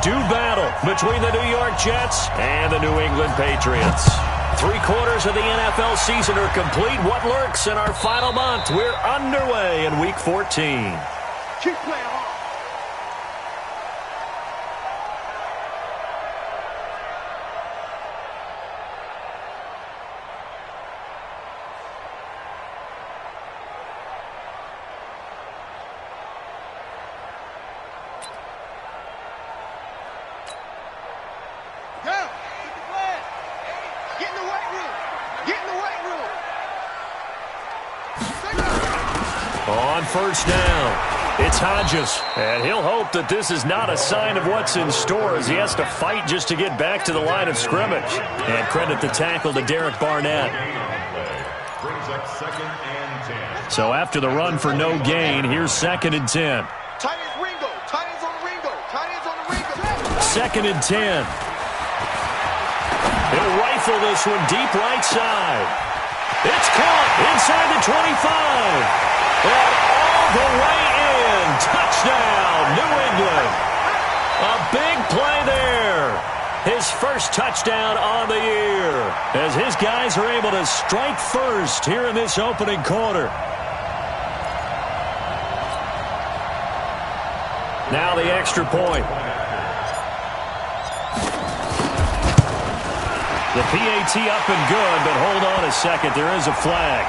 do battle between the New York Jets and the New England Patriots. 3/4 of the NFL season are complete. What lurks in our final month? We're underway in Week 14. Keep playing hard. On first down, it's Hodges. And he'll hope that this is not a sign of what's in store as he has to fight just to get back to the line of scrimmage. And credit the tackle to Derek Barnett. So after the run for no gain, here's 2nd and 10. Tight ends Ringo. Tight ends on the Ringo. Tight ends on the Ringo. 2nd and 10. He'll rifle this one deep right side. It's caught inside the 25. And all the way in. Touchdown, New England. A big play there. His first touchdown on the year as his guys are able to strike first here in this opening quarter. Now the extra point. The PAT up and good, but hold on a second. There is a flag.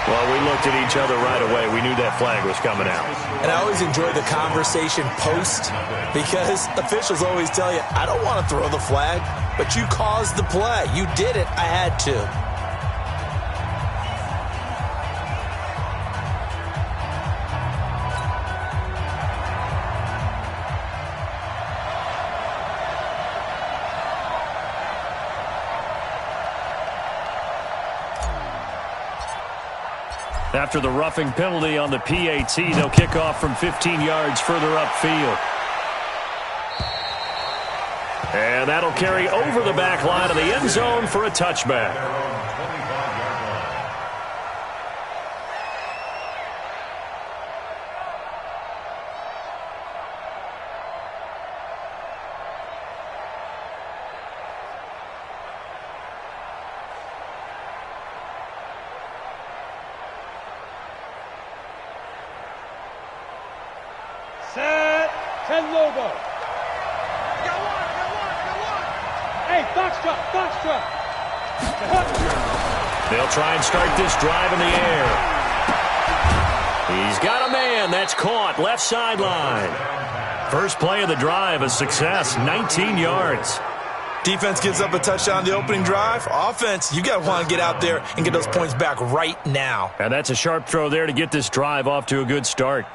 Well, we looked at each other right away. We knew that flag was coming out. And I always enjoy the conversation post because officials always tell you, I don't want to throw the flag, but you caused the play. You did it. I had to. After the roughing penalty on the PAT, they'll kick off from 15 yards further upfield. And that'll carry over the back line of the end zone for a touchback. Set. 10 logo. Got one. Hey, Foxtrot. They'll try and start this drive in the air. He's got a man. That's caught. Left sideline. First play of the drive, a success. 19 yards. Defense gives up a touchdown the opening drive. Offense, you got to want to get out there and get those points back right now. And that's a sharp throw there to get this drive off to a good start.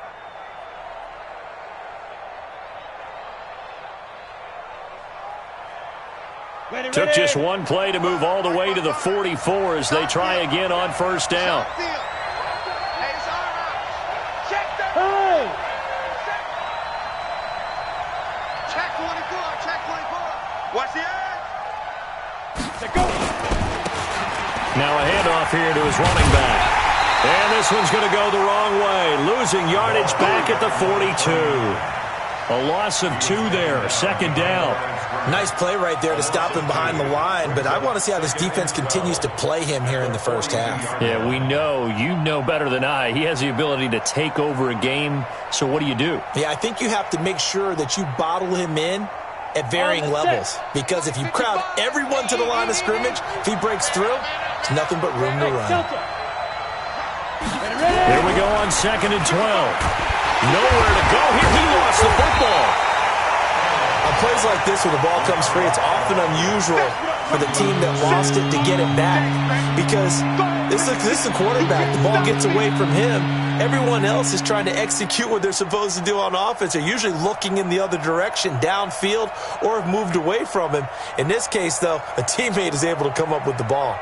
Took just one play to move all the way to the 44 as they try again on first down. Hey! Check 24. Watch the edge. Now a handoff here to his running back. And this one's going to go the wrong way. Losing yardage back at the 42. A loss of 2 there. Second down. Nice play right there to stop him behind the line, but I want to see how this defense continues to play him here in the first half. Yeah, we know. You know better than I. He has the ability to take over a game. So what do you do? Yeah, I think you have to make sure that you bottle him in at varying levels, because if you crowd everyone to the line of scrimmage, if he breaks through, there's nothing but room to run. Here we go on 2nd and 12. Nowhere to go here. He lost the football. On plays like this, when the ball comes free, it's often unusual for the team that lost it to get it back, because this is the quarterback. The ball gets away from him. Everyone else is trying to execute what they're supposed to do on offense. They're usually looking in the other direction, downfield, or have moved away from him. In this case, though, a teammate is able to come up with the ball.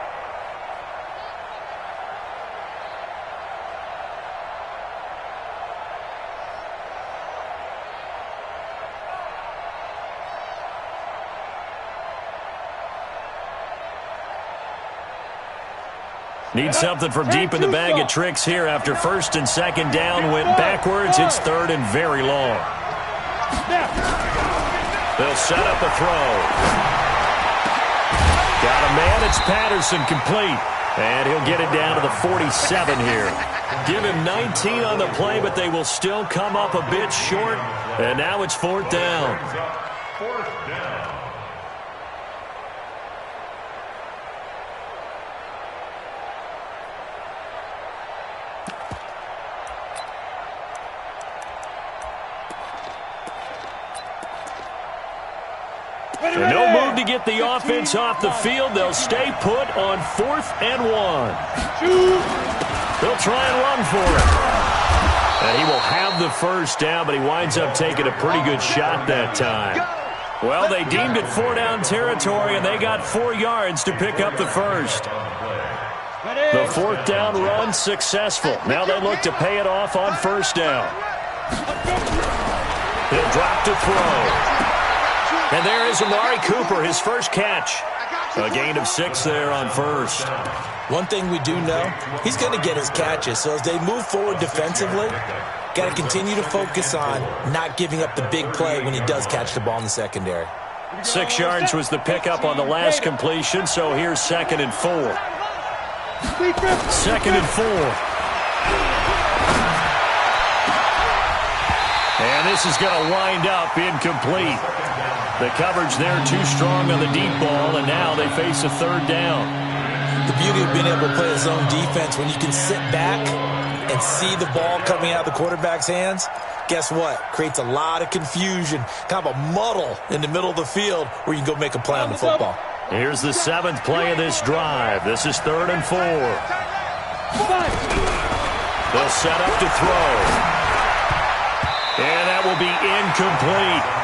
Need something from deep in the bag of tricks here after first and second down went backwards. It's third and very long. They'll set up a throw. Got a man. It's Patterson, complete. And he'll get it down to the 47 here. Give him 19 on the play, but they will still come up a bit short. And now it's fourth down. No move to get the offense off the field. They'll stay put on 4th and 1. They'll try and run for it. And he will have the first down, but he winds up taking a pretty good shot that time. Well, they deemed it 4-down territory, and they got 4 yards to pick up the first. The 4th down run successful. Now they look to pay it off on first down. He'll drop to throw. And there is Amari Cooper, his first catch. A gain of 6 there on first. One thing we do know, he's going to get his catches. So as they move forward defensively, got to continue to focus on not giving up the big play when he does catch the ball in the secondary. 6 yards was the pickup on the last completion, so here's 2nd and 4. 2nd and 4. And this is going to wind up incomplete. The coverage there too strong on the deep ball, and now they face a 3rd down. The beauty of being able to play a zone defense, when you can sit back and see the ball coming out of the quarterback's hands, guess what? Creates a lot of confusion, kind of a muddle in the middle of the field where you can go make a play on the football. Here's the 7th play of this drive. This is 3rd and 4. They'll set up to throw. And that will be incomplete.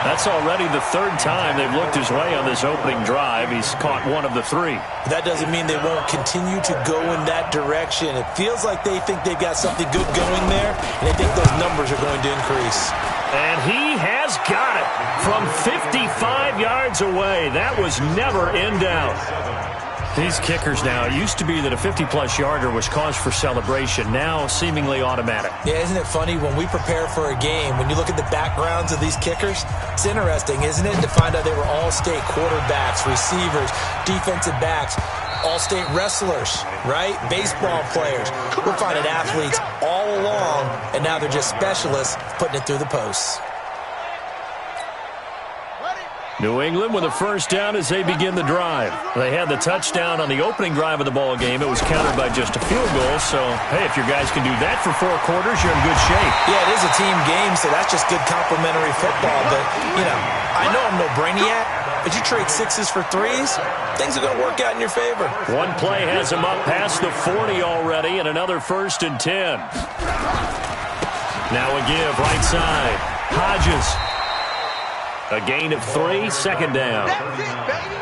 That's already the 3rd time they've looked his way on this opening drive. He's caught 1 of the 3. That doesn't mean they won't continue to go in that direction. It feels like they think they've got something good going there, and they think those numbers are going to increase. And he has got it from 55 yards away. That was never in doubt. These kickers now, it used to be that a 50-plus yarder was cause for celebration, now seemingly automatic. Yeah, isn't it funny when we prepare for a game, when you look at the backgrounds of these kickers, it's interesting, isn't it, to find out they were all-state quarterbacks, receivers, defensive backs, all-state wrestlers, right? Baseball players. We're finding athletes all along, and now they're just specialists putting it through the posts. New England with a first down as they begin the drive. They had the touchdown on the opening drive of the ball game. It was countered by just a field goal. So, hey, if your guys can do that for 4 quarters, you're in good shape. Yeah, it is a team game, so that's just good complementary football. But, you know, I know I'm no brainiac, but you trade 6s for 3s, things are going to work out in your favor. One play has him up past the 40 already, and another 1st and 10. Now a give, right side. Hodges. A gain of 3, 2nd down.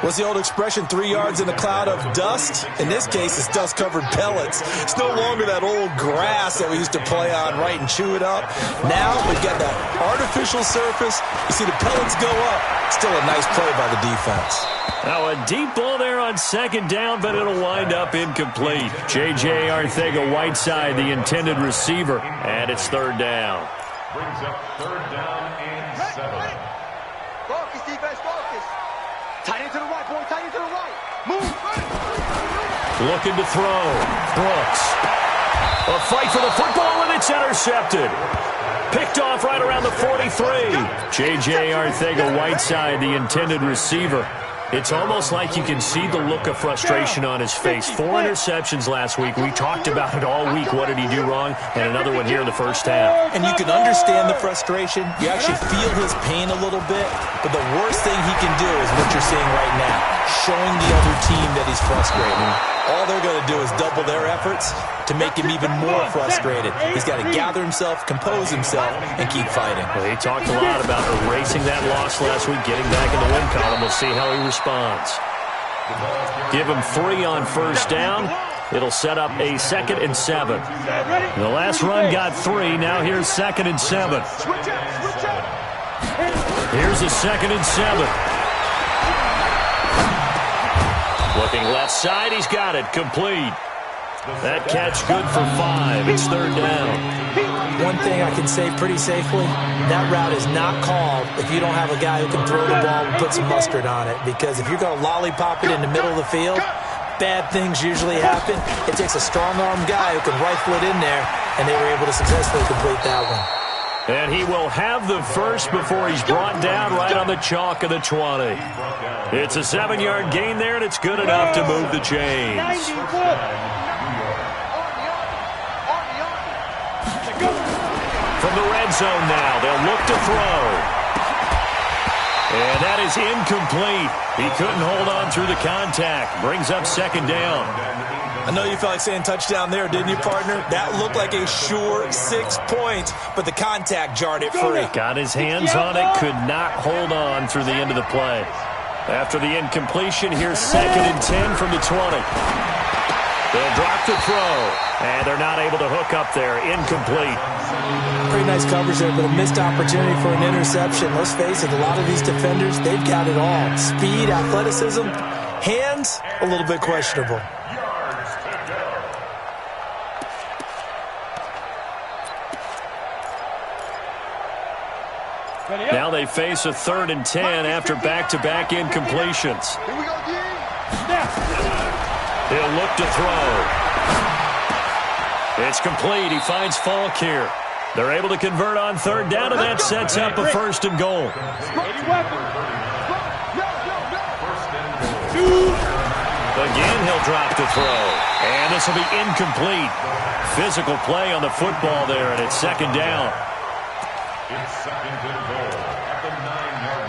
What's the old expression, 3 yards in a cloud of dust? In this case, it's dust-covered pellets. It's no longer that old grass that we used to play on, right, and chew it up. Now we've got that artificial surface. You see the pellets go up. Still a nice play by the defense. Now a deep ball there on 2nd down, but it'll wind up incomplete. J.J. Arcega-Whiteside, the intended receiver, and it's 3rd down. Brings up 3rd down and 7. Focus, defense, focus. Tight end to the right, boy, tight end to the right. Move. Looking to throw. Brooks. A fight for the football, and it's intercepted. Picked off right around the 43. J.J. Arcega-Whiteside, the intended receiver. It's almost like you can see the look of frustration on his face. 4 interceptions last week. We talked about it all week. What did he do wrong? And another one here in the first half. And you can understand the frustration. You actually feel his pain a little bit. But the worst thing he can do is what you're seeing right now, showing the other team that he's frustrated. All they're going to do is double their efforts to make him even more frustrated. He's got to gather himself, compose himself, and keep fighting. Well, he talked a lot about erasing that loss last week, getting back in the win column. We'll see how he responds. Give him 3 on first down. It'll set up a 2nd and 7. The last run got 3. Now here's 2nd and 7. Here's a 2nd and 7. Looking left side, he's got it, complete. That catch good for 5. It's third down. One thing I can say pretty safely, that route is not called if you don't have a guy who can throw the ball and put some mustard on it. Because if you're going to lollipop it in the middle of the field, bad things usually happen. It takes a strong-arm guy who can rifle it in there, and they were able to successfully complete that one. And he will have the first before he's brought down right on the chalk of the 20. It's a 7-yard gain there, and it's good enough to move the chains. From the red zone now, they'll look to throw. And that is incomplete. He couldn't hold on through the contact. Brings up second down. I know you felt like saying touchdown there, didn't you, partner? That looked like a sure 6 points, but the contact jarred it free. Got his hands on it, could not hold on through the end of the play. After the incompletion, here's 2nd and 10 from the 20. They'll drop the throw, and they're not able to hook up there. Incomplete. Pretty nice coverage there, but a missed opportunity for an interception. Let's face it, a lot of these defenders, they've got it all. Speed, athleticism, hands, a little bit questionable. Now they face a 3rd and 10 after back-to-back incompletions. He'll look to throw. It's complete. He finds Falk here. They're able to convert on 3rd down, and that sets up a 1st and goal. Again, he'll drop the throw. And this will be incomplete. Physical play on the football there, and it's 2nd down. It's 2nd and goal at the 9-yard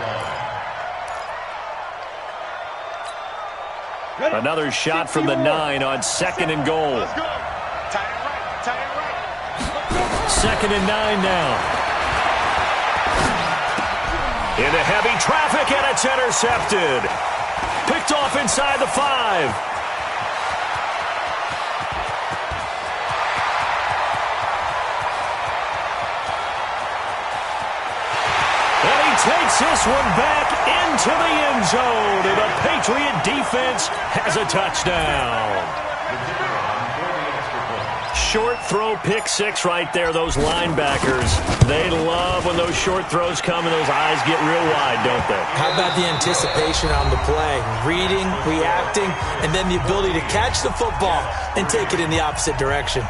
line. Another shot from the 9 on 2nd and goal. 2nd and 9 now. Into heavy traffic, and it's intercepted. Picked off inside the 5. And he takes this one back into the end zone. And the Patriot defense has a touchdown. Short throw, pick 6 right there. Those linebackers, they love when those short throws come and those eyes get real wide, don't they? How about the anticipation on the play? Reading, reacting, and then the ability to catch the football and take it in the opposite direction.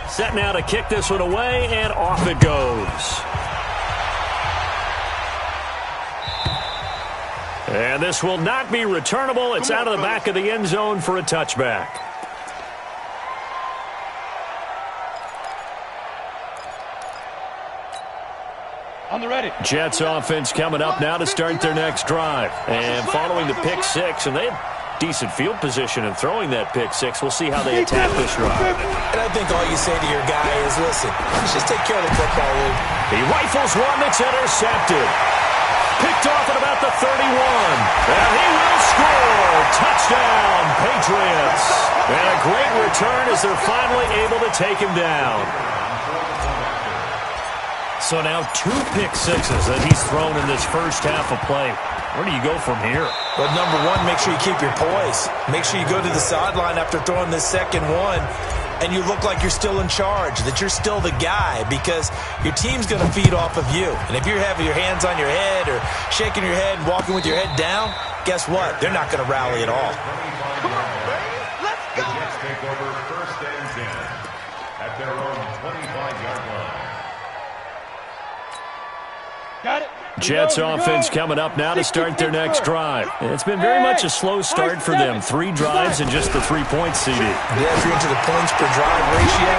Set now to kick this one away, and off it goes. And this will not be returnable. It's out of the back of the end zone for a touchback. On the ready. Jets offense coming up now to start their next drive. And following the pick 6, and they had decent field position in throwing that pick 6. We'll see how they attack this drive. And I think all you say to your guy is, listen, let's just take care of the football, Luke. He rifles one that's intercepted. Picked off at about the 31. And he will score. Touchdown, Patriots. And a great return as they're finally able to take him down. So now 2 pick 6s that he's thrown in this first half of play. Where do you go from here? Well, number one, make sure you keep your poise. Make sure you go to the sideline after throwing this second one, and you look like you're still in charge, that you're still the guy, because your team's going to feed off of you. And if you're having your hands on your head or shaking your head and walking with your head down, guess what? They're not going to rally at all. Come on, baby. Let's go. The Jets take over 1st and 10 at their own 25-yard line. Got it. Jets offense coming up now to start their next drive. It's been very much a slow start for them. 3 drives and just the 3-point CD. Yeah, if you're into the points per drive ratio,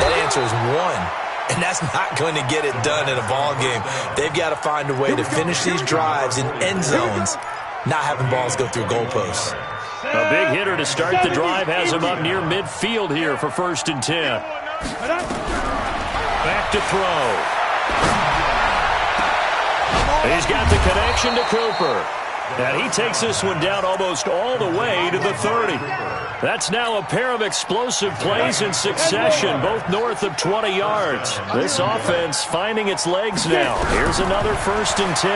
that answer is 1. And that's not going to get it done in a ball game. They've got to find a way to finish these drives in end zones, not having balls go through goalposts. A big hitter to start the drive has him up near midfield here for 1st and 10. Back to throw. He's got the connection to Cooper. And he takes this one down almost all the way to the 30. That's now a pair of explosive plays in succession, both north of 20 yards. This offense finding its legs now. Here's another 1st and 10.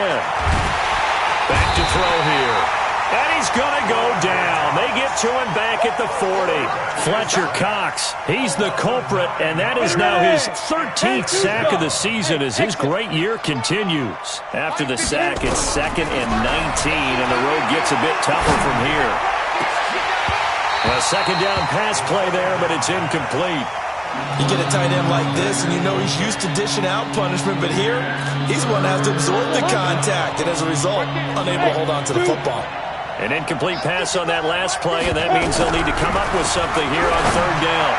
Back to throw here. And he's going to go down. They get to him back at the 40. Fletcher Cox, he's the culprit, and that is now his 13th sack of the season as his great year continues. After the sack, it's 2nd and 19, and the road gets a bit tougher from here. A 2nd down pass play there, but it's incomplete. You get a tight end like this, and you know he's used to dishing out punishment, but here, he's one that has to absorb the contact, and as a result, unable to hold on to the football. An incomplete pass on that last play, and that means they'll need to come up with something here on 3rd down.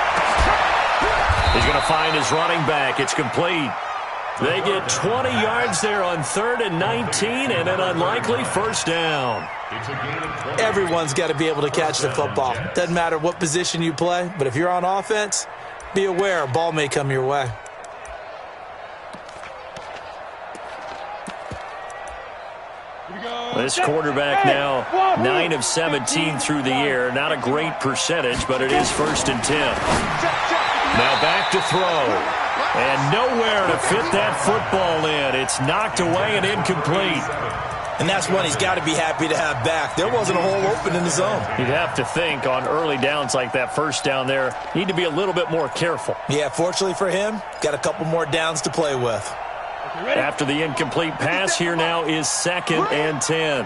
He's going to find his running back. It's complete. They get 20 yards there on 3rd and 19, and an unlikely 1st down. Everyone's got to be able to catch the football. Doesn't matter what position you play, but if you're on offense, be aware a ball may come your way. This quarterback now 9 of 17 through the air. Not a great percentage, but it is 1st and 10. Now back to throw. And nowhere to fit that football in. It's knocked away and incomplete. And that's one he's got to be happy to have back. There wasn't a hole open in the zone. You'd have to think on early downs like that 1st down there, need to be a little bit more careful. Yeah, fortunately for him, got a couple more downs to play with. After the incomplete pass, here now is 2nd and 10.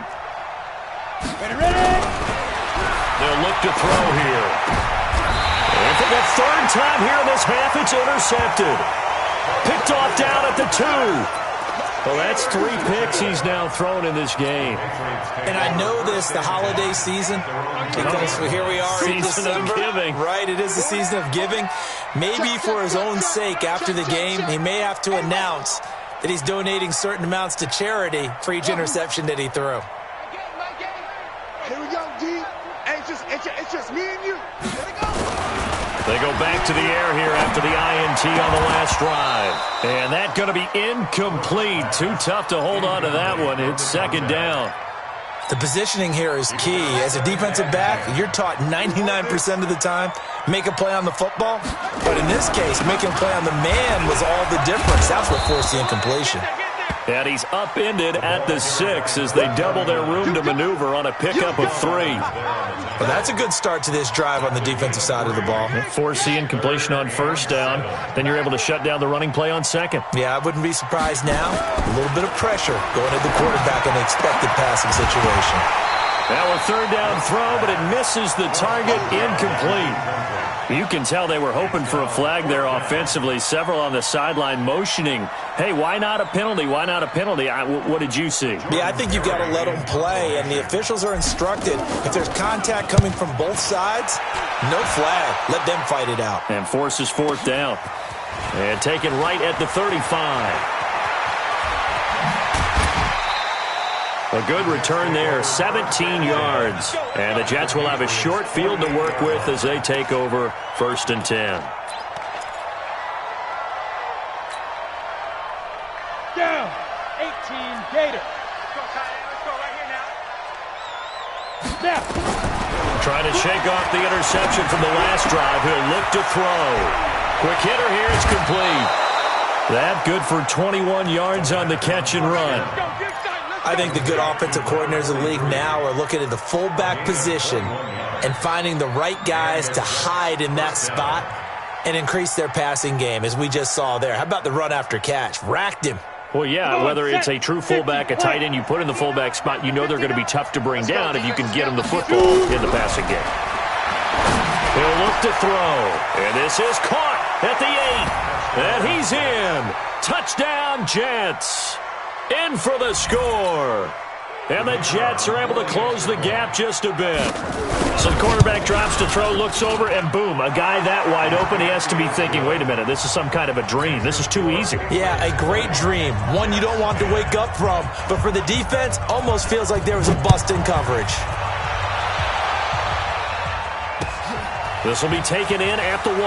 They'll look to throw here. And for the 3rd time here in this half, it's intercepted. Picked off down at the 2. Well, that's 3 picks he's now thrown in this game. And I know this, the holiday season, because here we are in December. Season of giving. Right, it is the season of giving. Maybe for his own sake, after the game, he may have to announce that he's donating certain amounts to charity for each interception that he threw. Here we go, D. It's just me and you. Here we go. They go back to the air here after the INT on the last drive. And that's going to be incomplete. Too tough to hold on to that one. It's 2nd down. The positioning here is key. As a defensive back, you're taught 99% of the time, make a play on the football. But in this case, making a play on the man was all the difference. That's what forced the incompletion. And he's upended at the 6 as they double their room to maneuver on a pickup of 3. Well, that's a good start to this drive on the defensive side of the ball. Force the incompletion on 1st down. Then you're able to shut down the running play on 2nd. Yeah, I wouldn't be surprised now. A little bit of pressure going at the quarterback in an expected passing situation. Now a 3rd down throw, but it misses the target, incomplete. You can tell they were hoping for a flag there offensively. Several on the sideline motioning, hey, why not a penalty? Why not a penalty? What did you see? Yeah, I think you've got to let them play, and the officials are instructed, if there's contact coming from both sides, no flag. Let them fight it out. And forces 4th down. And taken right at the 35. A good return there, 17 yards. And the Jets will have a short field to work with as they take over 1st and 10. Down, 18 Gators. Let's go right here now. Snap. Trying to shake off the interception from the last drive. He'll look to throw. Quick hitter here, it's complete. That good for 21 yards on the catch and run. I think the good offensive coordinators in the league now are looking at the fullback position and finding the right guys to hide in that spot and increase their passing game, as we just saw there. How about the run after catch? Racked him. Well, yeah, whether it's a true fullback, a tight end, you put in the fullback spot, you know they're going to be tough to bring down if you can get them the football in the passing game. He'll look to throw, and this is caught at the 8, and he's in. Touchdown, Jets. In for the score. And the Jets are able to close the gap just a bit. So the quarterback drops to throw, looks over, and boom, a guy that wide open, he has to be thinking, wait a minute, this is some kind of a dream. This is too easy. Yeah, a great dream. One you don't want to wake up from. But for the defense, almost feels like there was a bust in coverage. This will be taken in at the 1.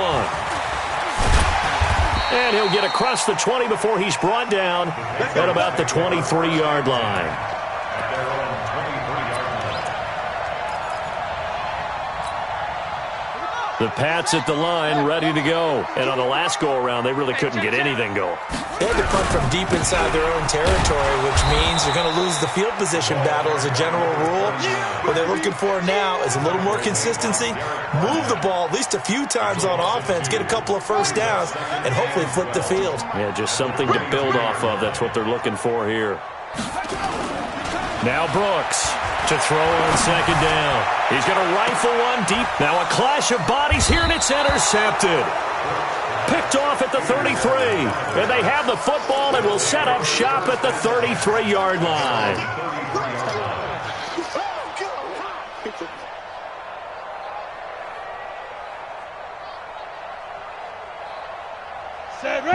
And he'll get across the 20 before he's brought down at about the 23-yard line. The Pats at the line, ready to go. And on the last go-around, they really couldn't get anything going. They had to punt from deep inside their own territory, which means you're going to lose the field position battle as a general rule. What they're looking for now is a little more consistency, move the ball at least a few times on offense, get a couple of first downs, and hopefully flip the field. Yeah, just something to build off of. That's what they're looking for here. Now Brooks to throw on second down. He's going to rifle one deep. Now a clash of bodies here, and it's intercepted. Picked off at the 33. And they have the football and will set up shop at the 33-yard line.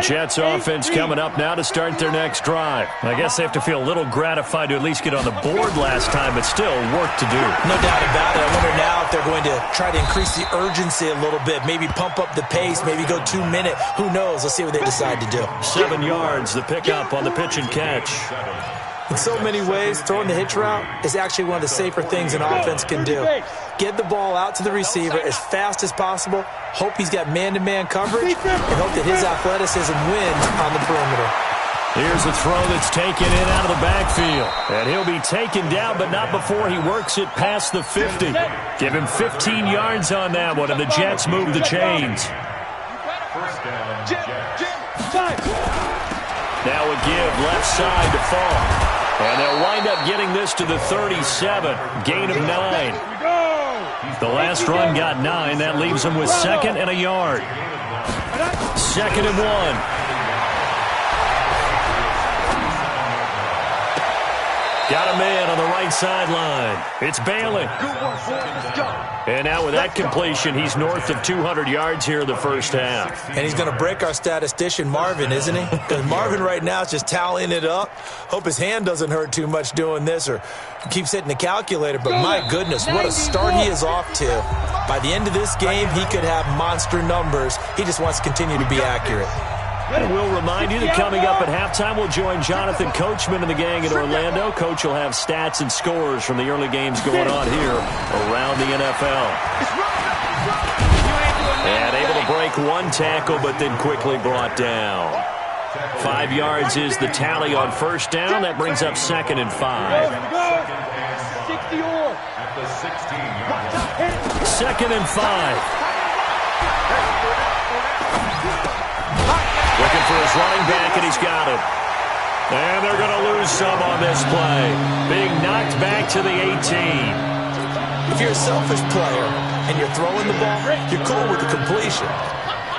Jets offense coming up now to start their next drive. I guess they have to feel a little gratified to at least get on the board last time, but still work to do. No doubt about it. I wonder now if they're going to try to increase the urgency a little bit, maybe pump up the pace, maybe go 2 minute. Who knows? Let's see what they decide to do. 7 yards, the pickup on the pitch and catch. In so many ways, throwing the hitch route is actually one of the safer things an offense can do. Get the ball out to the receiver as fast as possible, hope he's got man-to-man coverage, and hope that his athleticism wins on the perimeter. Here's a throw that's taken in out of the backfield. And he'll be taken down, but not before he works it past the 50. Give him 15 yards on that one, and the Jets move the chains. Now a give left side to Fall. And they'll wind up getting this to the 37. Gain of 9. The last run got 9. That leaves them with 2nd and a yard. 2nd and 1. Got a man on the right sideline. It's Bailey. And now with that completion, he's north of 200 yards here in the first half. And he's going to break our statistician, Marvin, isn't he? Because Marvin right now is just tallying it up. Hope his hand doesn't hurt too much doing this or keeps hitting the calculator. But my goodness, what a start he is off to. By the end of this game, he could have monster numbers. He just wants to continue to be accurate. And we'll remind you that coming up at halftime, we'll join Jonathan Coachman and the gang in Orlando. Coach will have stats and scores from the early games going on here around the NFL. And able to break one tackle, but then quickly brought down. 5 yards is the tally on first down. That brings up 2nd and 5. 2nd and 5. Looking for his running back, and he's got it. And they're going to lose some on this play. Being knocked back to the 18. If you're a selfish player and you're throwing the ball, you're cool with the completion.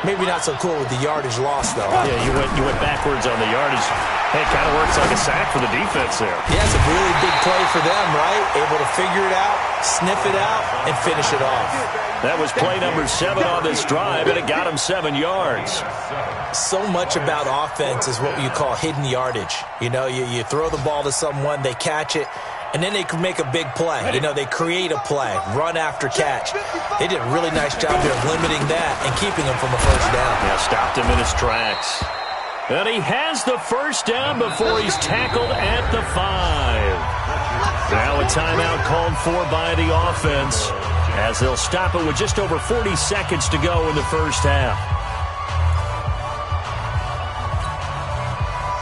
Maybe not so cool with the yardage loss, though. Yeah, you went backwards on the yardage. Hey, it kind of works like a sack for the defense there. Yeah, it's a really big play for them, right? Able to figure it out, sniff it out, and finish it off. That was play number 7 on this drive, and it got him 7 yards. So much about offense is what you call hidden yardage. You know, you throw the ball to someone, they catch it, and then they can make a big play. You know, they create a play, run after catch. They did a really nice job here of limiting that and keeping him from a first down. Yeah, stopped him in his tracks. And he has the first down before he's tackled at the 5. Now a timeout called for by the offense as they'll stop it with just over 40 seconds to go in the first half.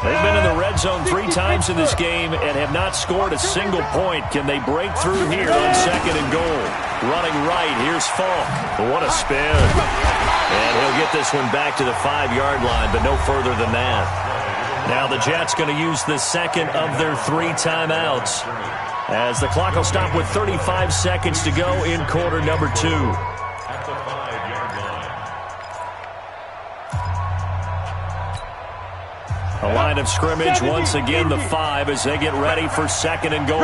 They've been in the red zone 3 times in this game and have not scored a single point. Can they break through here on 2nd and goal? Running right, here's Falk. What a spin. And he'll get this one back to the 5-yard line, but no further than that. Now the Jets going to use the 2nd of their 3 timeouts as the clock will stop with 35 seconds to go in quarter number 2. A line of scrimmage, once again the 5 as they get ready for 2nd and goal.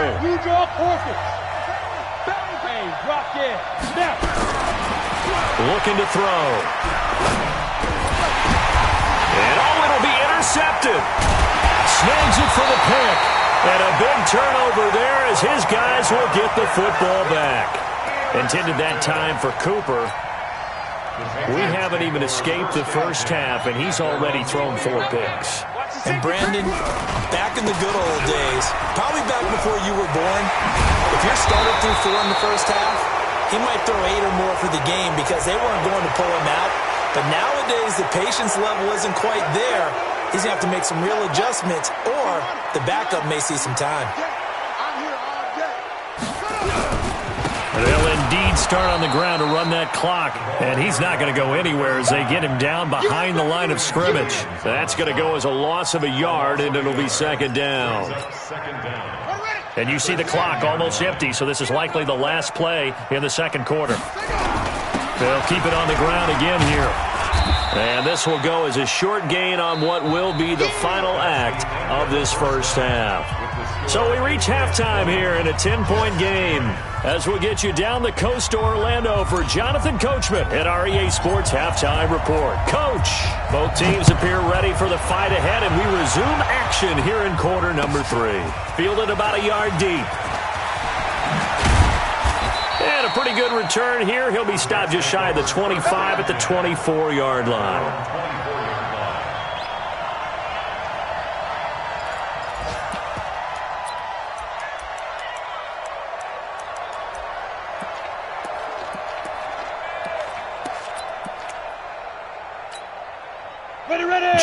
Looking to throw. And it'll be intercepted. Snags it for the pick. And a big turnover there as his guys will get the football back. Intended that time for Cooper. We haven't even escaped the first half, and he's already thrown 4 picks. And Brandon, back in the good old days, probably back before you were born, if your starter threw 4 in the first half, he might throw 8 or more for the game because they weren't going to pull him out. But nowadays, the patience level isn't quite there. He's going to have to make some real adjustments, or the backup may see some time. They'll indeed start on the ground to run that clock, and he's not going to go anywhere as they get him down behind the line of scrimmage. That's going to go as a loss of a yard, and it'll be second down. And you see the clock almost empty, so this is likely the last play in the second quarter. They'll keep it on the ground again here. And this will go as a short gain on what will be the final act of this first half. So we reach halftime here in a 10-point game as we'll get you down the coast to Orlando for Jonathan Coachman at our EA Sports Halftime Report. Coach, both teams appear ready for the fight ahead, and we resume action here in quarter number 3. Fielded about a yard deep. And a pretty good return here. He'll be stopped just shy of the 25 at the 24-yard line.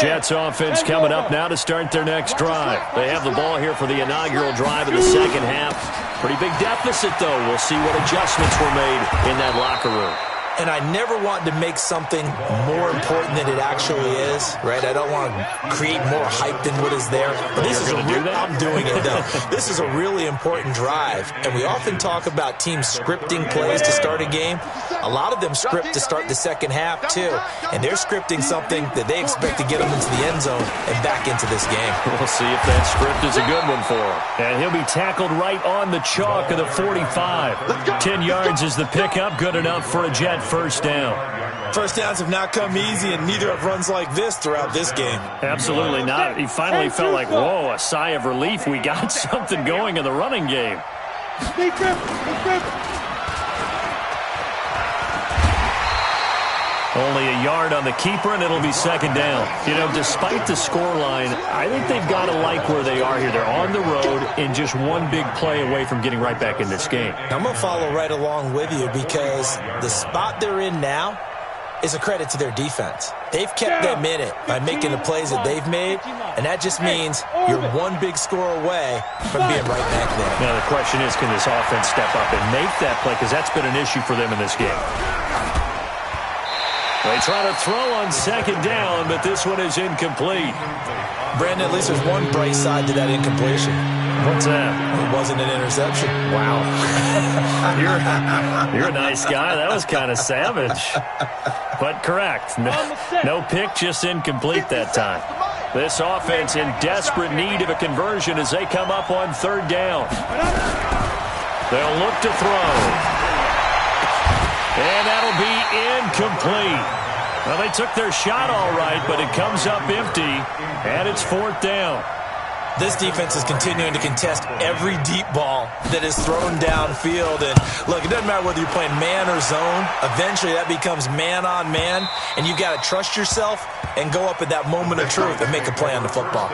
Jets offense coming up now to start their next drive. They have the ball here for the inaugural drive of the second half. Pretty big deficit, though. We'll see what adjustments were made in that locker room. And I never want to make something more important than it actually is, right? I don't want to create more hype than what is there. But this is I'm doing it, though. This is a really important drive. And we often talk about teams scripting plays to start a game. A lot of them script to start the second half, too. And they're scripting something that they expect to get them into the end zone and back into this game. We'll see if that script is a good one for him. And he'll be tackled right on the chalk of the 45. 10 yards is the pickup, good enough for a Jet first down. First downs have not come easy, and neither have runs like this throughout this game. Absolutely not. He finally felt like, whoa, a sigh of relief. We got something going in the running game. Only a yard on the keeper, and it'll be second down. You know, despite the scoreline, I think they've got to like where they are here. They're on the road and just one big play away from getting right back in this game. I'm going to follow right along with you because the spot they're in now is a credit to their defense. They've kept them in it by making the plays that they've made, and that just means you're one big score away from being right back there. Now, the question is, can this offense step up and make that play? Because that's been an issue for them in this game. They try to throw on second down, but this one is incomplete. Brandon, at least there's one bright side to that incompletion. What's that? It wasn't an interception. Wow. You're a nice guy. That was kind of savage. But correct. No pick, just incomplete that time. This offense in desperate need of a conversion as they come up on third down. They'll look to throw. And that'll be incomplete. Well, they took their shot all right, but it comes up empty, and it's fourth down. This defense is continuing to contest every deep ball that is thrown downfield. And, look, it doesn't matter whether you're playing man or zone. Eventually, that becomes man on man, and you got to trust yourself and go up at that moment of truth and make a play on the football.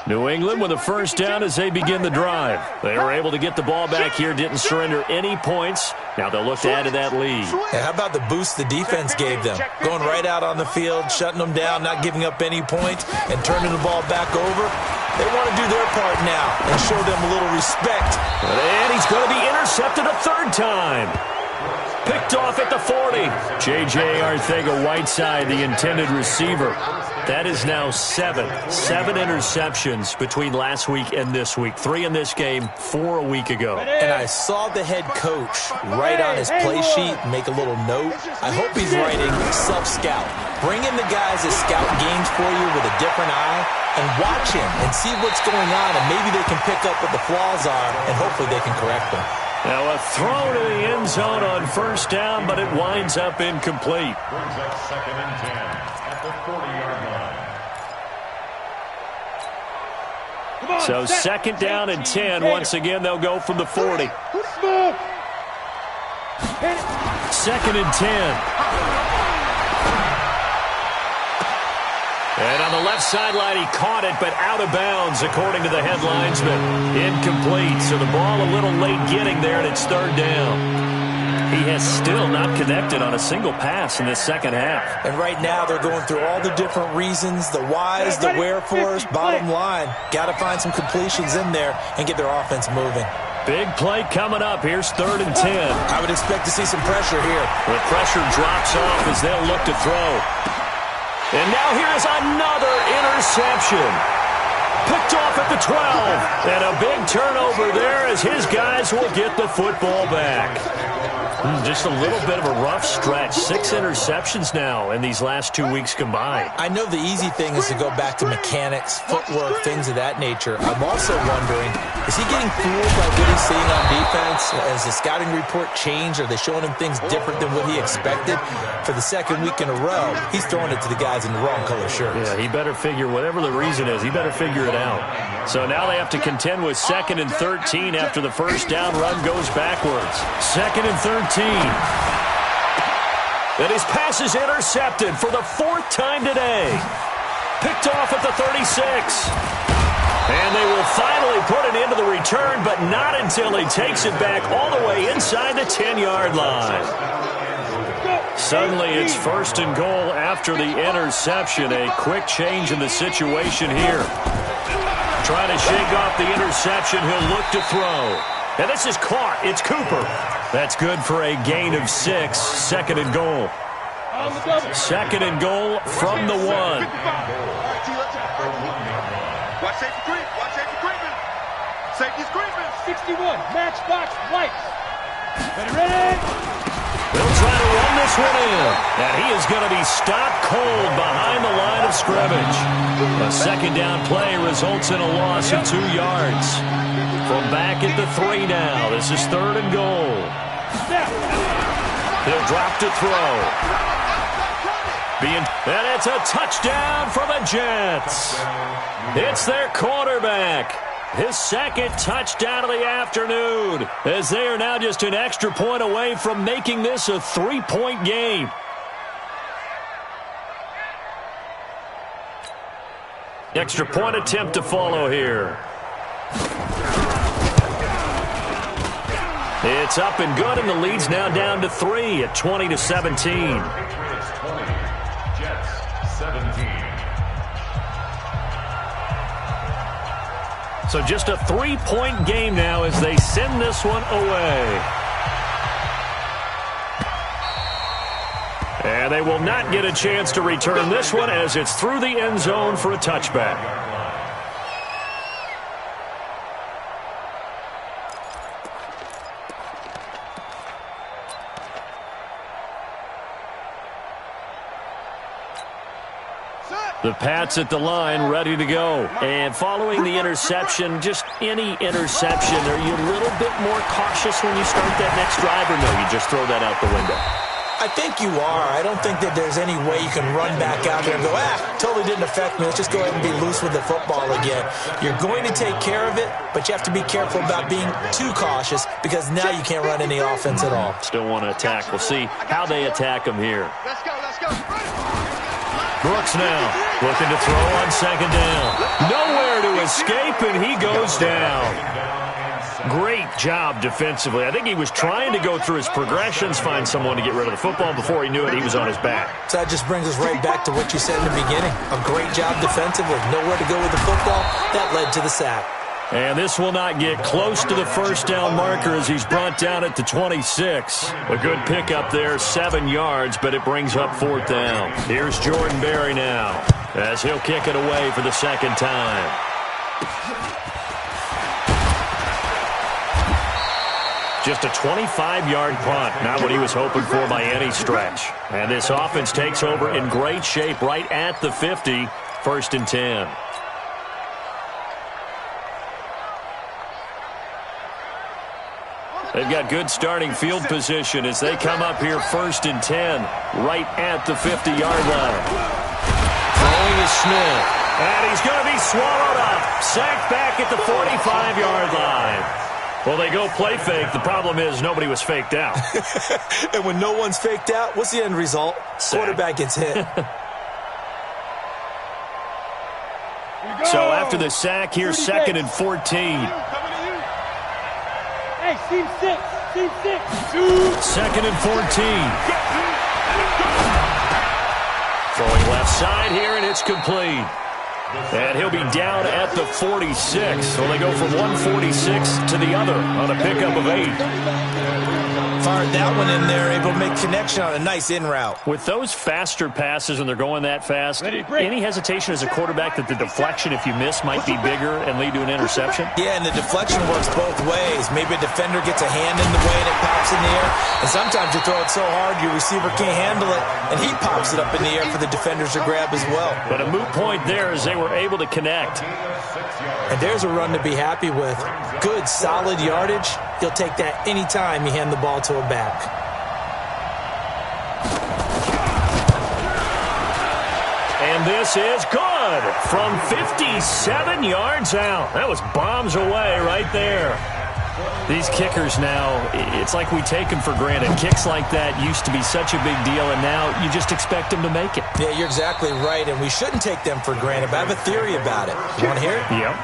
New England with a first down as they begin the drive. They were able to get the ball back here, didn't surrender any points. Now they'll look to add to that lead. Yeah, how about the boost the defense gave them? Going right out on the field, shutting them down, not giving up any points, and turning the ball back over. They want to do their part now and show them a little respect. And he's going to be intercepted a third time. Picked off at the 40. J.J. Arcega-Whiteside, the intended receiver. That is now seven interceptions between last week and this week. 3 in this game, 4 a week ago. And I saw the head coach write on his play sheet, make a little note. I hope he's writing self-scout. Bring in the guys that scout games for you with a different eye and watch him and see what's going on, and maybe they can pick up what the flaws are, and hopefully they can correct them. Now a throw to the end zone on first down, but it winds up incomplete. Brings up second and 10 at the 40-yard line. So second down and 10. Once again, they'll go from the 40. Second and 10. And on the left sideline, he caught it, but out of bounds, according to the head linesman. Incomplete, so the ball a little late getting there, and it's third down. He has still not connected on a single pass in this second half. And right now, they're going through all the different reasons, the whys, the wherefores. Bottom line, got to find some completions in there and get their offense moving. Big play coming up. Here's third and 10. I would expect to see some pressure here. The pressure drops off as they'll look to throw. And now here is another interception. Picked off at the 12. And a big turnover there as his guys will get the football back. Just a little bit of a rough stretch. 6 interceptions now in these last 2 weeks combined. I know the easy thing is to go back to mechanics, footwork, things of that nature. I'm also wondering, is he getting fooled by what he's seeing on defense? Has the scouting report changed? Are they showing him things different than what he expected? For the second week in a row, he's throwing it to the guys in the wrong color shirts. Yeah, he better figure, whatever the reason is, he better figure it out. So now they have to contend with second and 13 after the first down run goes backwards. Second and 13. And his pass is intercepted for the 4th time today. Picked off at the 36. And they will finally put it into the return, but not until he takes it back all the way inside the 10-yard line. Suddenly it's first and goal after the interception. A quick change in the situation here. Trying to shake off the interception. He'll look to throw. And this is caught. It's Cooper. That's good for a gain of 6. Second and goal. Second and goal from the 1. Watch safety creep. Watch safety creeping. Safety's creeping. 61. Matchbox lights. Ready? They'll try to run this one in. And he is going to be stopped cold behind the line of scrimmage. A second down play results in a loss of 2 yards. From back at the 3 now. This is third and goal. He'll drop to throw. And it's a touchdown for the Jets. It's their quarterback. His second touchdown of the afternoon, as they are now just an extra point away from making this a 3-point game. Extra point attempt to follow here. It's up and good, and the lead's now down to 3 at 20-17. Jets 17. So just a 3-point game now as they send this one away. And they will not get a chance to return this one as it's through the end zone for a touchback. The Pats at the line, ready to go. And following the interception, just any interception, are you a little bit more cautious when you start that next drive, or no, you just throw that out the window? I think you are. I don't think that there's any way you can run back out there and go, totally didn't affect me. Let's just go ahead and be loose with the football again. You're going to take care of it, but you have to be careful about being too cautious because now you can't run any offense at all. Still want to attack. We'll see how they attack them here. Let's go, let's go. Brooks now looking to throw on second down. Nowhere to escape, and he goes down. Great job defensively. I think he was trying to go through his progressions, find someone to get rid of the football. Before he knew it, he was on his back. So that just brings us right back to what you said in the beginning. A great job defensively. Nowhere to go with the football. That led to the sack. And this will not get close to the first down marker as he's brought down at the 26. A good pickup there, 7 yards, but it brings up fourth down. Here's Jordan Berry now as he'll kick it away for the second time. Just a 25-yard punt, not what he was hoping for by any stretch. And this offense takes over in great shape right at the 50, first and 10. They've got good starting field position as they come up here first and 10, right at the 50-yard line. Throwing is Smith. And he's going to be swallowed up. Sacked back at the 45-yard line. Well, they go play fake. The problem is nobody was faked out. And when no one's faked out, what's the end result? Sack. Quarterback gets hit. So after the sack, here's 2nd and 14. Hey, team 6. 2nd and 14. Throwing left side here, and it's complete. And he'll be down at the 46. So they go from 146 to the other on a pickup of 8. Fired that one in there, able to make connection on a nice in route. With those faster passes when they're going that fast, any hesitation as a quarterback that the deflection, if you miss, might be bigger and lead to an interception? Yeah, and the deflection works both ways. Maybe a defender gets a hand in the way and it pops in the air. And sometimes you throw it so hard your receiver can't handle it, and he pops it up in the air for the defenders to grab as well. But a moot point there as they were able to connect. And there's a run to be happy with. Good, solid yardage. He'll take that anytime you hand the ball to a back. And this is good from 57 yards out. That was bombs away right there. These kickers now, it's like we take them for granted. Kicks like that used to be such a big deal, and now you just expect them to make it. Yeah, you're exactly right, and we shouldn't take them for granted, but I have a theory about it. You want to hear it? Yep.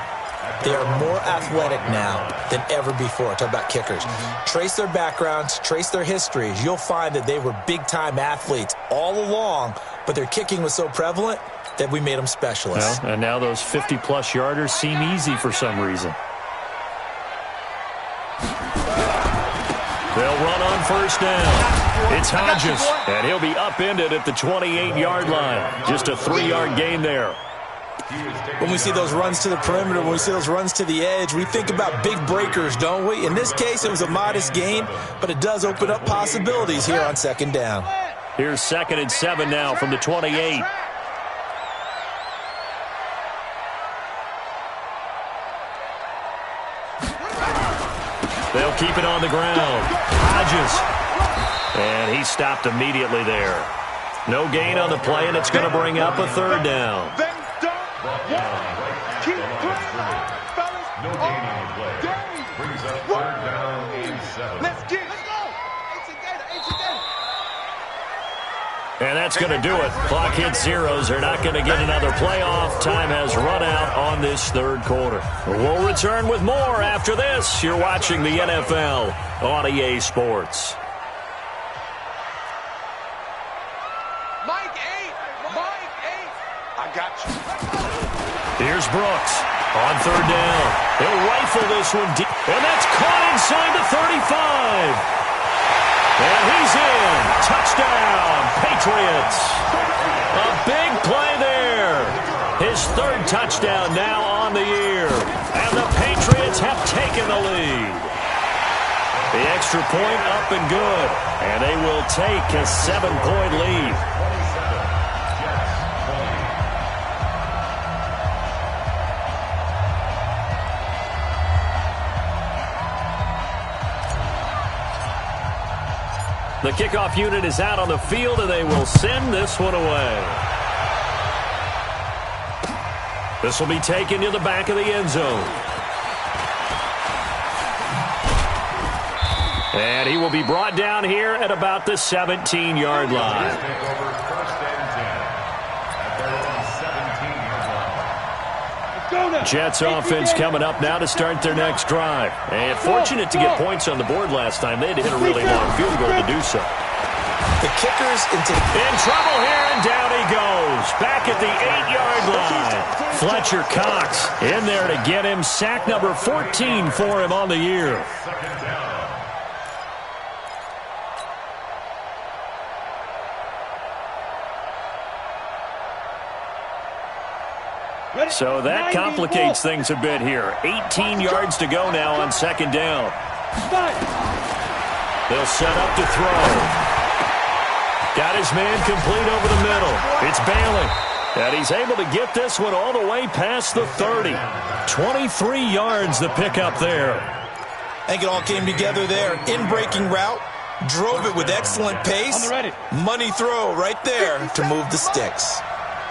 They are more athletic now than ever before. Talk about kickers. Trace their backgrounds, trace their histories. You'll find that they were big-time athletes all along, but their kicking was so prevalent that we made them specialists. Well, and now those 50-plus yarders seem easy for some reason. They'll run on first down. It's Hodges, and he'll be upended at the 28-yard line. Just a 3-yard gain there. When we see those runs to the perimeter, when we see those runs to the edge, we think about big breakers, don't we? In this case, it was a modest gain, but it does open up possibilities here on 2nd down. Here's 2nd and 7 now from the 28. They'll keep it on the ground. Hodges. And he stopped immediately there. No gain on the play, and it's going to bring up a 3rd down. No gain on the play. Brings up 3rd down and 7. Let's go. And that's going to do it. Clock hits zeros. They're not going to get another playoff. Time has run out on this 3rd quarter. We'll return with more after this. You're watching the NFL on EA Sports. Mike 8. I got you. Here's Brooks on 3rd down. He'll rifle this one deep. And that's caught inside the 35. And he's in. Touchdown, Patriots. A big play there. His 3rd touchdown now on the year. And the Patriots have taken the lead. The extra point up and good. And they will take a 7-point lead. The kickoff unit is out on the field, and they will send this one away. This will be taken to the back of the end zone. And he will be brought down here at about the 17-yard line. Jets offense coming up now to start their next drive. And fortunate to get points on the board last time. They had to hit a really long field goal to do so. The kickers in trouble here, and down he goes. Back at the 8-yard line. Fletcher Cox in there to get him. Sack number 14 for him on the year. So that complicates things a bit here. 18 yards to go now on 2nd down. They'll set up to throw. Got his man complete over the middle. It's Bailey. And he's able to get this one all the way past the 30. 23 yards the pickup there. I think it all came together there. In-breaking route. Drove it with excellent pace. Money throw right there to move the sticks.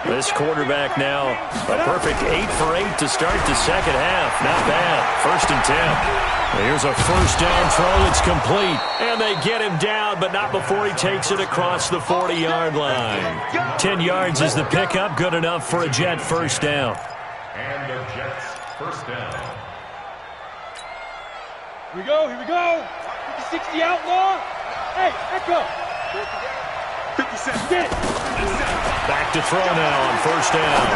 This quarterback now a perfect 8 for 8 to start the second half. Not bad. 1st and 10. Here's a first down throw. It's complete. And they get him down, but not before he takes it across the 40-yard line. 10 yards is the pickup. Good enough for a Jet first down. And the Jets first down. Here we go, here we go. 60 outlaw. Hey, Echo. 57. Get it. Back to throw now on first down.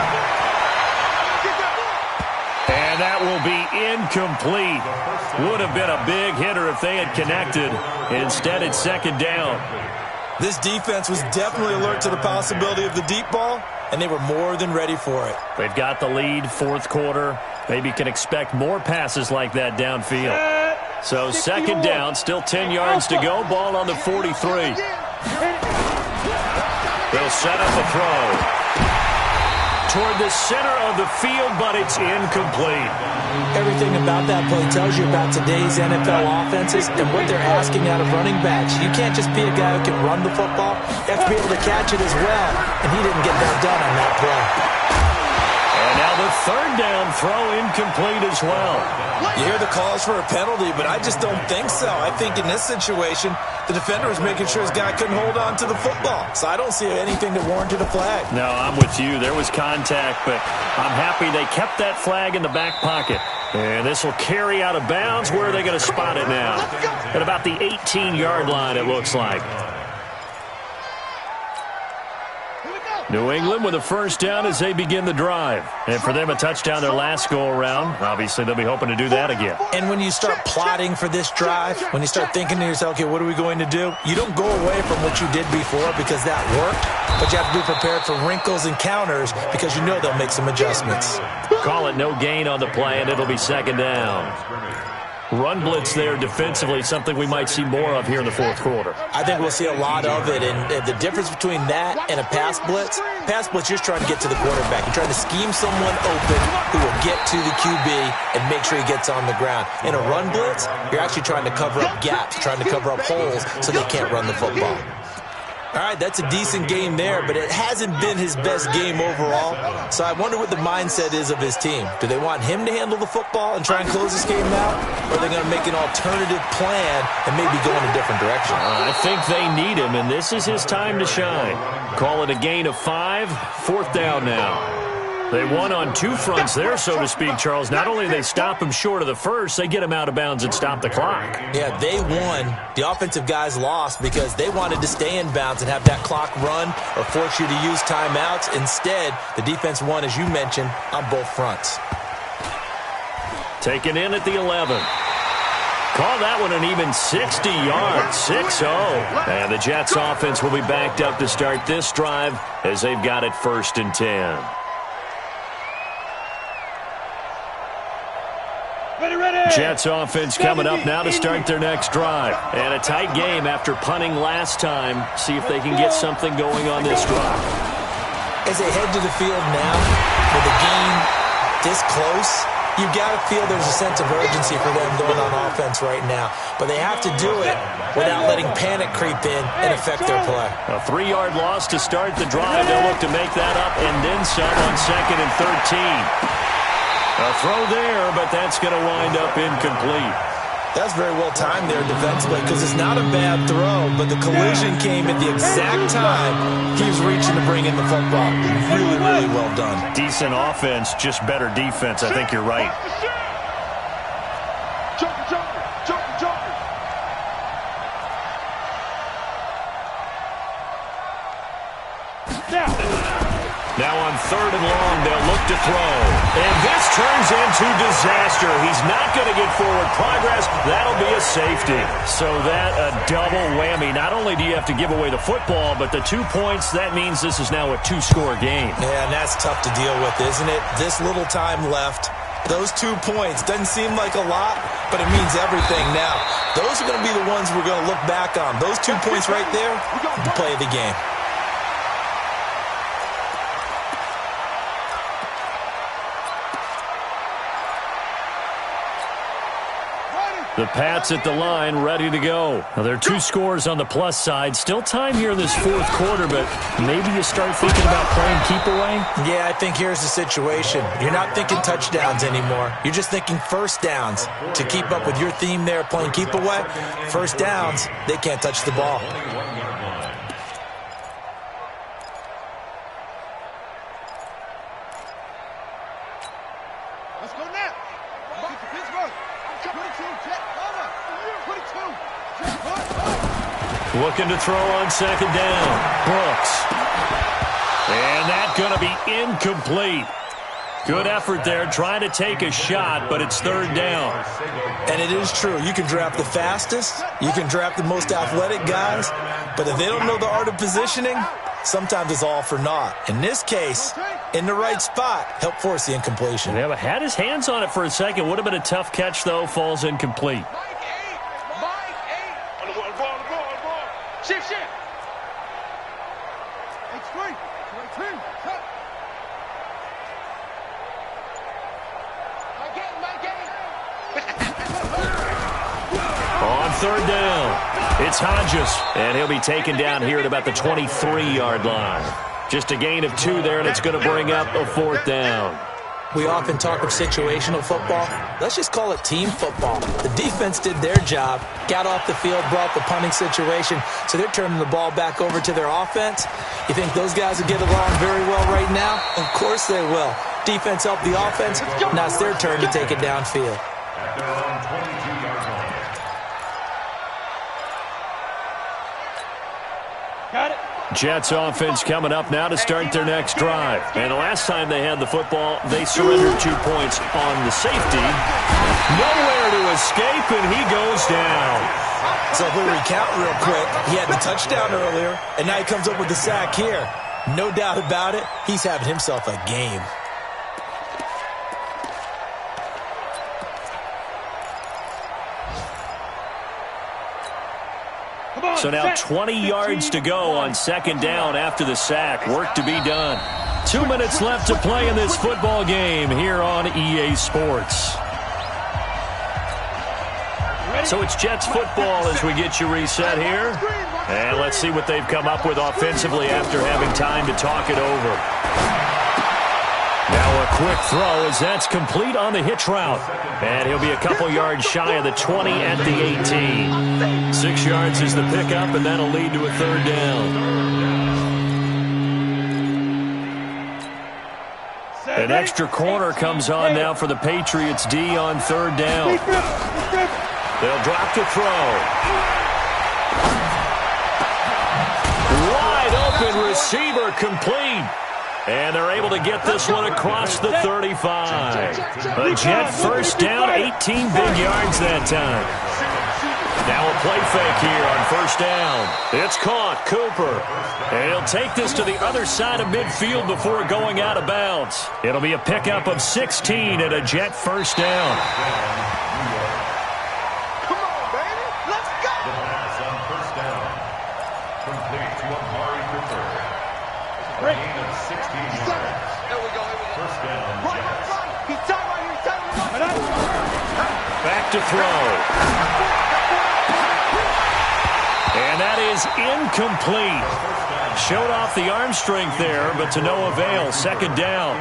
And that will be incomplete. Would have been a big hitter if they had connected. Instead, it's second down. This defense was definitely alert to the possibility of the deep ball, and they were more than ready for it. They've got the lead, 4th quarter. Maybe can expect more passes like that downfield. So second down, still 10 yards to go. Ball on the 43. They'll set up a throw toward the center of the field, but it's incomplete. Everything about that play tells you about today's NFL offenses and what they're asking out of running backs. You can't just be a guy who can run the football. You have to be able to catch it as well, and he didn't get that done on that play. And now the 3rd down throw incomplete as well. You hear the calls for a penalty, but I just don't think so. I think in this situation, the defender was making sure his guy couldn't hold on to the football. So I don't see anything that warranted a flag. No, I'm with you. There was contact, but I'm happy they kept that flag in the back pocket. And this will carry out of bounds. Where are they going to spot it now? At about the 18-yard line, it looks like. New England with a first down as they begin the drive. And for them, a touchdown their last go-around. Obviously, they'll be hoping to do that again. And when you start plotting for this drive, when you start thinking to yourself, okay, what are we going to do? You don't go away from what you did before because that worked, but you have to be prepared for wrinkles and counters because you know they'll make some adjustments. Call it no gain on the play, and it'll be second down. Run blitz there defensively, something we might see more of here in the 4th quarter. I think we'll see a lot of it, and the difference between that and a pass blitz, you're just trying to get to the quarterback. You're trying to scheme someone open who will get to the QB and make sure he gets on the ground. In a run blitz, you're actually trying to cover up gaps, trying to cover up holes so they can't run the football. All right, that's a decent game there, but it hasn't been his best game overall. So I wonder what the mindset is of his team. Do they want him to handle the football and try and close this game out? Or are they going to make an alternative plan and maybe go in a different direction? I think they need him, and this is his time to shine. Call it a gain of 5, 4th down now. They won on 2 fronts there, so to speak, Charles. Not only do they stop him short of the first, they get him out of bounds and stop the clock. Yeah, they won. The offensive guys lost because they wanted to stay in bounds and have that clock run or force you to use timeouts. Instead, the defense won, as you mentioned, on both fronts. Taken in at the 11. Call that one an even 60 yards, 6-0. And the Jets offense will be backed up to start this drive as they've got it 1st and 10. Jets offense coming up now to start their next drive. And a tight game after punting last time. See if they can get something going on this drive. As they head to the field now, with the game this close, you've got to feel there's a sense of urgency for them going on offense right now. But they have to do it without letting panic creep in and affect their play. A 3-yard loss to start the drive. They'll look to make that up and then some on 2nd and 13. A throw there, but that's going to wind up incomplete. That's very well timed there defensively because it's not a bad throw, but the collision came at the exact time he was reaching to bring in the football. Really, really well done. Decent offense, just better defense. I think you're right. Now on 3rd and long, they'll look to throw. And this turns into disaster. He's not going to get forward progress. That'll be a safety. So that a double whammy. Not only do you have to give away the football, but the 2 points, that means this is now a 2-score game. Yeah, and that's tough to deal with, isn't it? This little time left. Those 2 points doesn't seem like a lot, but it means everything now. Those are going to be the ones we're going to look back on. Those 2 points right there, the play of the game. The Pats at the line, ready to go. Now, there are 2 scores on the plus side. Still time here in this 4th quarter, but maybe you start thinking about playing keep away? Yeah, I think here's the situation. You're not thinking touchdowns anymore. You're just thinking first downs. To keep up with your theme there, playing keep away, first downs, they can't touch the ball. Let's go now. Get to Pittsburgh. 22, check. Over. 22. Looking to throw on 2nd down. Brooks. And that's going to be incomplete. Good effort there, trying to take a shot, but it's 3rd down. And it is true. You can draft the fastest. You can draft the most athletic guys. But if they don't know the art of positioning, sometimes it's all for naught. In this case, in the right spot, help force the incompletion. Yeah, but had his hands on it for a second. Would have been a tough catch, though. Falls incomplete. Shift. H3. 22. Cut. On 3rd down, it's Hodges, and he'll be taken down here at about the 23-yard line. Just a gain of 2 there, and it's going to bring up a 4th down. We often talk of situational football. Let's just call it team football. The defense did their job, got off the field, brought the punting situation, so they're turning the ball back over to their offense. You think those guys will get along very well right now? Of course they will. Defense helped the offense. Now it's their turn to take it downfield. Got it. Jets offense coming up now to start their next drive. And the last time they had the football, they surrendered 2 points on the safety. Nowhere to escape, and he goes down. So if we recount real quick, he had the touchdown earlier, and now he comes up with the sack here. No doubt about it, he's having himself a game. So now 20 yards to go on 2nd down after the sack. Work to be done. 2 minutes left to play in this football game here on EA Sports. So it's Jets football as we get you reset here. And let's see what they've come up with offensively after having time to talk it over. Now a quick throw as that's complete on the hitch route. And he'll be a couple yards shy of the 20 at the 18. 6 yards is the pickup, and that'll lead to a 3rd down. An extra corner comes on now for the Patriots D on 3rd down. They'll drop to throw. Wide open receiver complete. And they're able to get this one across the 35. A Jet 1st down, 18 big yards that time. Now a play fake here on 1st down. It's caught, Cooper. And he'll take this to the other side of midfield before going out of bounds. It'll be a pickup of 16 and a Jet 1st down. Come on, baby. Let's go. The pass on 1st down. Complete to Amari Cooper. A gain of 16 yards. There we go. 1st down. Right. He's tight right here. He's tight right. Back to throw. And that is incomplete. Showed off the arm strength there, but to no avail. 2nd down.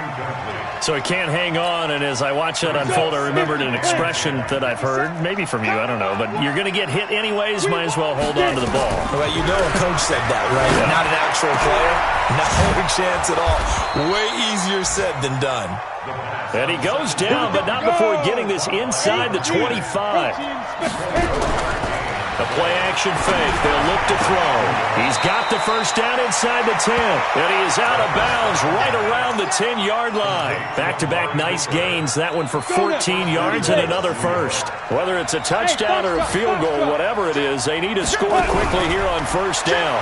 So he can't hang on, and as I watch that unfold, I remembered an expression that I've heard, maybe from you, I don't know, but you're going to get hit anyways, might as well hold on to the ball. Well, you know a coach said that, right? Yeah. Not an actual player. Not a chance at all. Way easier said than done. And he goes down, but not before getting this inside the 25. A play-action fake. They'll look to throw. He's got the 1st down inside the 10. And he is out of bounds right around the 10-yard line. Back-to-back nice gains. That one for 14 yards and another 1st. Whether it's a touchdown or a field goal, whatever it is, they need to score quickly here on 1st down.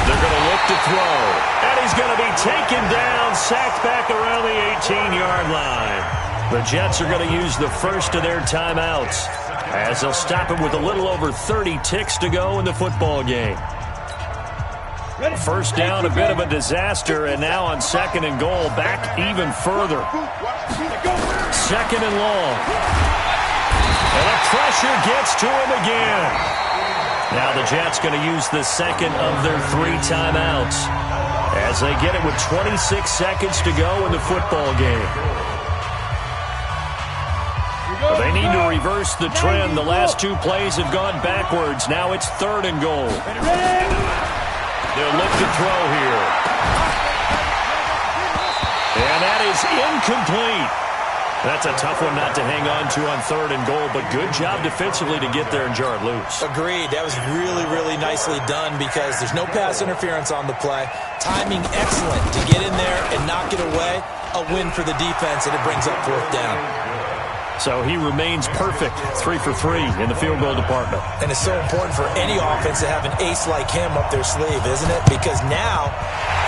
They're going to look to throw. And he's going to be taken down, sacked back around the 18-yard line. The Jets are going to use the first of their timeouts, as they'll stop him with a little over 30 ticks to go in the football game. 1st down, a bit of a disaster, and now on 2nd and goal, back even further. 2nd and long. And the pressure gets to him again. Now the Jets going to use the second of their 3 timeouts as they get it with 26 seconds to go in the football game. They need to reverse the trend. The last 2 plays have gone backwards. Now it's 3rd and goal. They'll look to throw here. And that is incomplete. That's a tough one not to hang on to on 3rd and goal, but good job defensively to get there and jar it loose. Agreed. That was really, really nicely done because there's no pass interference on the play. Timing excellent to get in there and knock it away. A win for the defense, and it brings up 4th down. So he remains perfect, 3 for 3 in the field goal department. And it's so important for any offense to have an ace like him up their sleeve, isn't it? Because now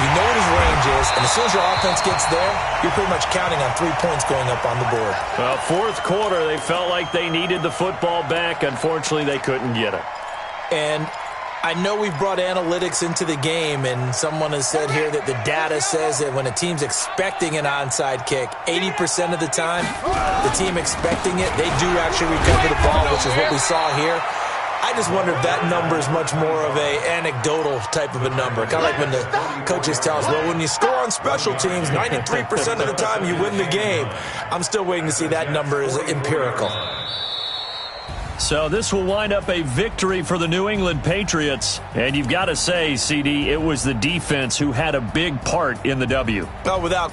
you know what his range is, and as soon as your offense gets there, you're pretty much counting on 3 points going up on the board. Well, 4th quarter, they felt like they needed the football back. Unfortunately, they couldn't get it. And I know we've brought analytics into the game, and someone has said here that the data says that when a team's expecting an onside kick, 80% of the time, the team expecting it, they do actually recover the ball, which is what we saw here. I just wonder if that number is much more of a anecdotal type of a number. Kind of like when the coaches tell us, well, when you score on special teams, 93% of the time you win the game. I'm still waiting to see that number is empirical. So this will wind up a victory for the New England Patriots. And you've got to say, CD, it was the defense who had a big part in the W. No, without